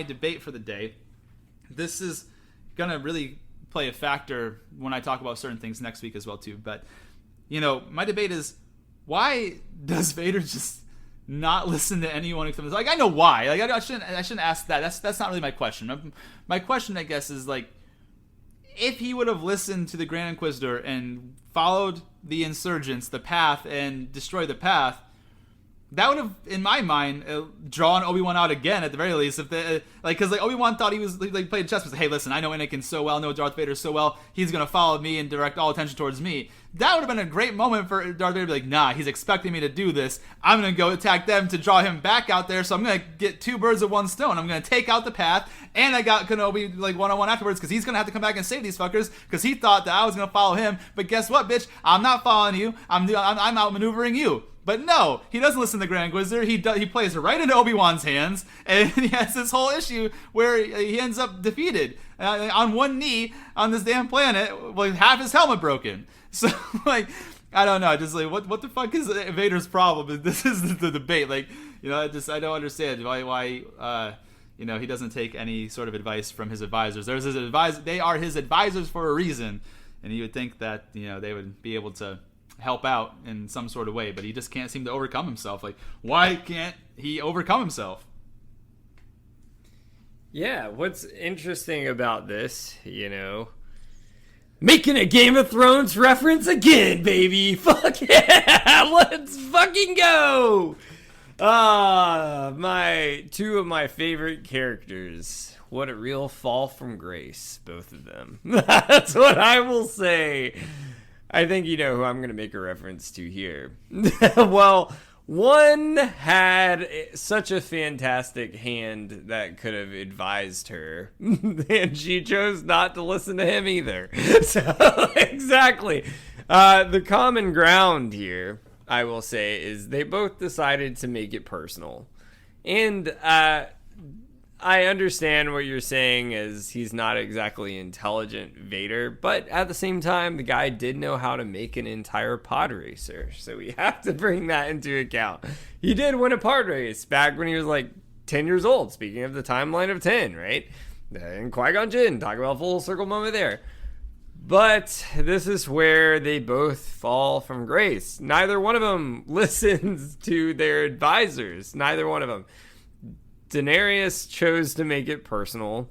debate for the day. This is going to really play a factor when I talk about certain things next week as well too. But my debate is, why does Vader just not listen to anyone except like, I know why. Like I shouldn't ask that. That's not really my question. My question, I guess, is like, if he would have listened to the Grand Inquisitor and followed the insurgents, the path, and destroyed the path, that would have, in my mind, drawn Obi-Wan out again at the very least. If because Obi-Wan thought he was playing chess. Was like, hey, listen, I know Anakin so well, I know Darth Vader so well. He's gonna follow me and direct all attention towards me. That would have been a great moment for Darth Vader to be like, nah, he's expecting me to do this. I'm gonna go attack them to draw him back out there. So I'm gonna get two birds with one stone. I'm gonna take out the path, and I got Kenobi one-on-one afterwards because he's gonna have to come back and save these fuckers because he thought that I was gonna follow him. But guess what, bitch? I'm not following you. I'm outmaneuvering you. But no, he doesn't listen to the Grand Inquisitor. He plays right into Obi-Wan's hands, and he has this whole issue where he ends up defeated on one knee on this damn planet with half his helmet broken. So, I don't know. Just what the fuck is Vader's problem? This is the debate. I don't understand why he doesn't take any sort of advice from his advisors. They are his advisors for a reason, and you would think that they would be able to help out in some sort of way, but he just can't seem to overcome himself. Why can't he overcome himself? Yeah, what's interesting about this, making a Game of Thrones reference again, baby. Fuck yeah, let's fucking go. Two of my favorite characters. What a real fall from grace, both of them. That's what I will say. I think you know who I'm going to make a reference to here. Well, one had such a fantastic hand that could have advised her, and she chose not to listen to him either. So, exactly. The common ground here, I will say, is they both decided to make it personal. And I understand what you're saying is he's not exactly intelligent Vader, but at the same time, the guy did know how to make an entire pod racer, so we have to bring that into account. He did win a pod race back when he was 10 years old, speaking of the timeline of 10, right? And Qui-Gon Jinn, talk about a full circle moment there. But this is where they both fall from grace. Neither one of them listens to their advisors. Neither one of them. Daenerys chose to make it personal,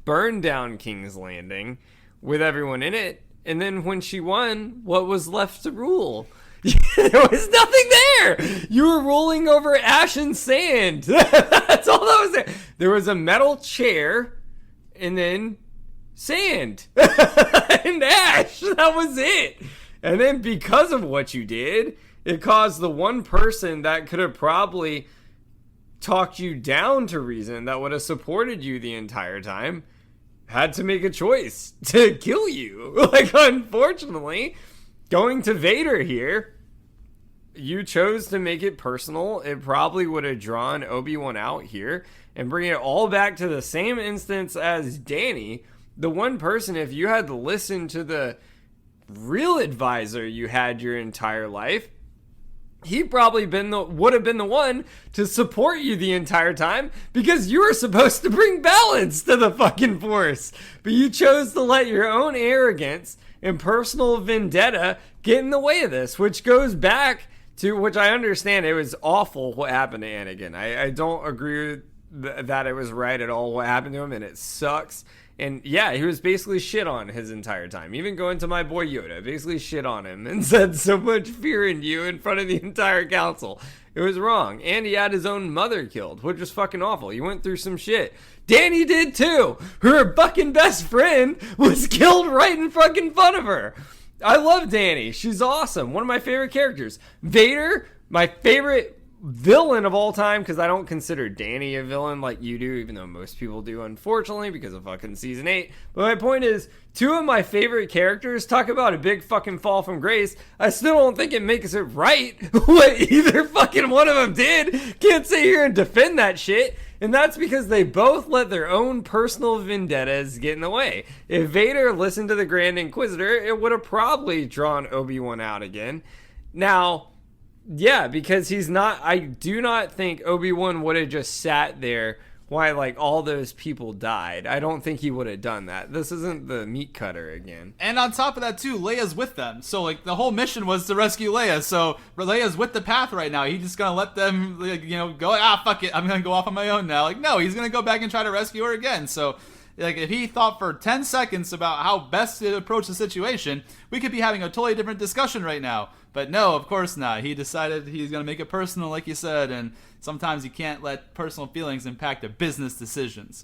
burned down King's Landing with everyone in it, and then when she won, what was left to rule? There was nothing there. You were rolling over ash and sand. That's all that was there. There was a metal chair, and then sand and ash. That was it. And then because of what you did, it caused the one person that could have probably talked you down to reason, that would have supported you the entire time, had to make a choice to kill you. Unfortunately, going to Vader here, you chose to make it personal. It probably would have drawn Obi-Wan out here and bring it all back to the same instance as Danny. The one person, if you had to listen to the real advisor you had your entire life, he probably would have been the one to support you the entire time because you were supposed to bring balance to the fucking Force. But you chose to let your own arrogance and personal vendetta get in the way of this, which goes back to, which I understand it was awful what happened to Anakin. I don't agree that it was right at all what happened to him, and it sucks. And yeah, he was basically shit on his entire time. Even going to my boy Yoda, basically shit on him and said so much fear in you in front of the entire council. It was wrong. And he had his own mother killed, which was fucking awful. He went through some shit. Danny did too. Her fucking best friend was killed right in fucking front of her. I love Danny. She's awesome. One of my favorite characters. Vader, my favorite villain of all time, because I don't consider Danny a villain like you do, even though most people do, unfortunately, because of fucking season 8. But my point is, two of my favorite characters, talk about a big fucking fall from grace. I still don't think it makes it right what either fucking one of them did. Can't sit here and defend that shit. And that's because they both let their own personal vendettas get in the way. If Vader listened to the Grand Inquisitor, it would have probably drawn Obi-Wan out again. Now, yeah, because he's not, I do not think Obi-Wan would have just sat there why like all those people died. I don't think he would have done that. This isn't the meat cutter again. And on top of that too, Leia's with them. So like the whole mission was to rescue Leia. So Leia's with the path right now. He's just gonna let them like, go, fuck it, I'm gonna go off on my own now. Like, no, he's gonna go back and try to rescue her again. So like if he thought for 10 seconds about how best to approach the situation, we could be having a totally different discussion right now. But no, of course not. He decided he's going to make it personal, like you said, and sometimes you can't let personal feelings impact a business decisions.